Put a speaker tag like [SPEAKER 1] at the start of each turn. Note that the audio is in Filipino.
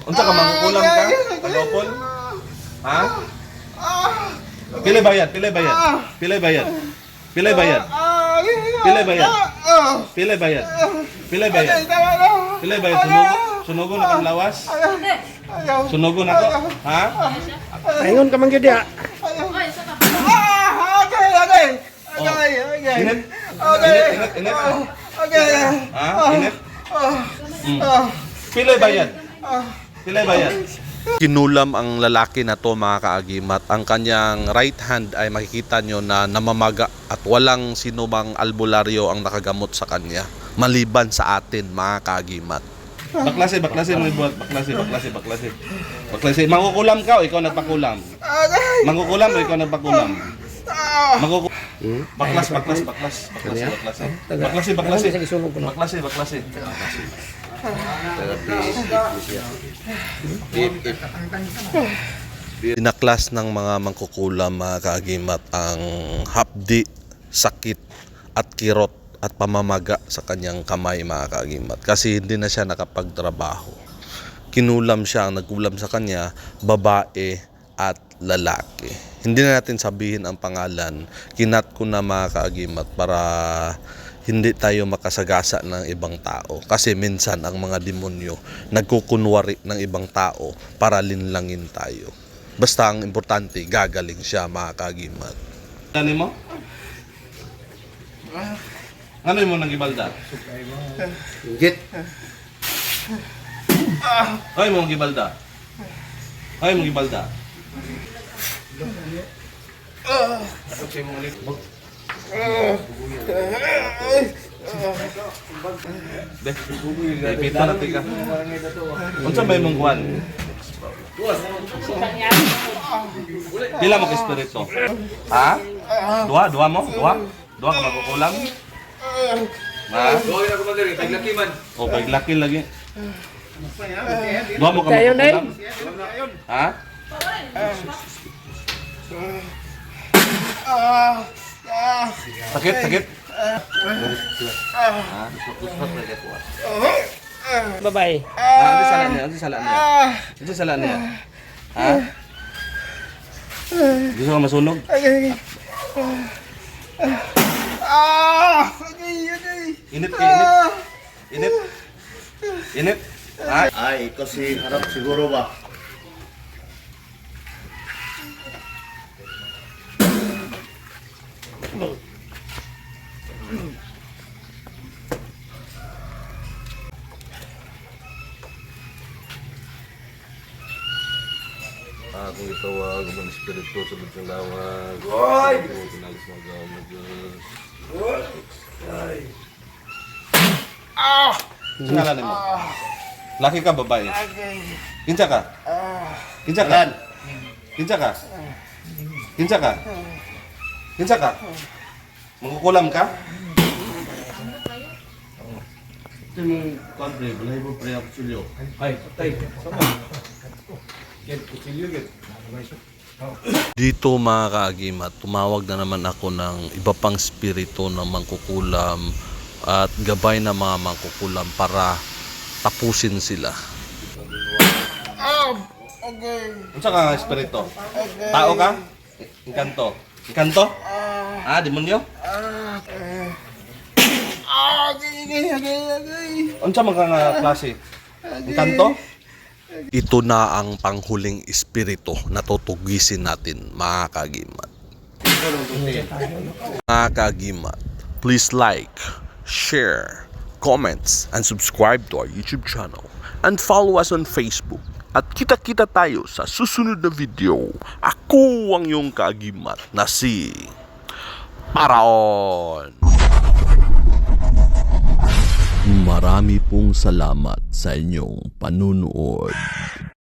[SPEAKER 1] Unsa ka mangkukulam ka? Pag-opol? Ha? Pila bayad? Pila bayad? Pila bayad? Pila bayad? Pila bayad? Pila bayad? Pila bayad? Pila bayad? Sunugon na kang lawas? Sunugon ako? Ha?
[SPEAKER 2] Paingon ka man gyud ya.
[SPEAKER 1] Init? Init? Ha? Init? Pila bayad? Pila bayad? Kinulam ang lalaki na to mga kaagimat. Ang kanyang right hand ay makikita nyo na namamaga at walang sinumang albularyo ang nakagamot sa kanya. Maliban sa atin mga kaagimat. Baklase mga buhat. Baklase. Mangkukulam ka o ikaw nagpakulam? Mangkukulam o ikaw nagpakulam? Baklas. Dinaklas ng mga mangkukulam mga kaagimat ang hapdi, sakit at kirot at pamamaga sa kanyang kamay mga kaagimat kasi hindi na siya nakapagtrabaho. Kinulam siya, ang nagkulam sa kanya, babae at lalaki. Hindi na natin sabihin ang pangalan, kinat ko na mga kaagimat para hindi tayo makasagasa ng ibang tao. Kasi minsan ang mga demonyo nagkukunwari ng ibang tao para linlangin tayo. Basta ang importante, gagaling siya mga kaagimat. Ano mo? Ano mo nang gibalda?
[SPEAKER 2] Git.
[SPEAKER 1] Ay mo gibalda. Ay mo gibalda. Pito na tika. Unsa may mong kuan? Pila mo ka espiritu? Ha? Dua mo? Dua ka magkukulam? Ha? O, paglaki lagi. Dua mo ka magkukulam? Ha? Sakit?
[SPEAKER 2] Bye-bye.
[SPEAKER 1] Ano salaan niya? Ha? Gusto ka masunog? Init?
[SPEAKER 3] Ay, kasi harap siguro ba?
[SPEAKER 1] Kung itawag ang espiritu sa lutong lawag. Oy! Pinalis mo agawang na Diyos. Oy! Sa ngalan mo? Laki ka, babae? Kinsa ka? Kinsa ka? Kinsa ka? Kinsa ka? Kinsa ka? Mangkukulam ka? Ito yung country, balay mo pre ako sulyo. Ay, patay. Sama. Dito mga kaagimat, tumawag na naman ako ng iba pang spirito ng mangkukulam at gabay na mga mangkukulam para tapusin sila. Unsa ka espiritu? Tao ka? Inkanto? Inkanto? Demonyo? Unsa man ka nga klase? Inkanto? Ito na ang panghuling espiritu na tutugisin natin mga kaagimat. Mga kaagimat, please like, share, comments, and subscribe to our YouTube channel. And follow us on Facebook. At kita-kita tayo sa susunod na video. Ako ang iyong kaagimat na si Paraon. Marami pong salamat sa inyong panunood.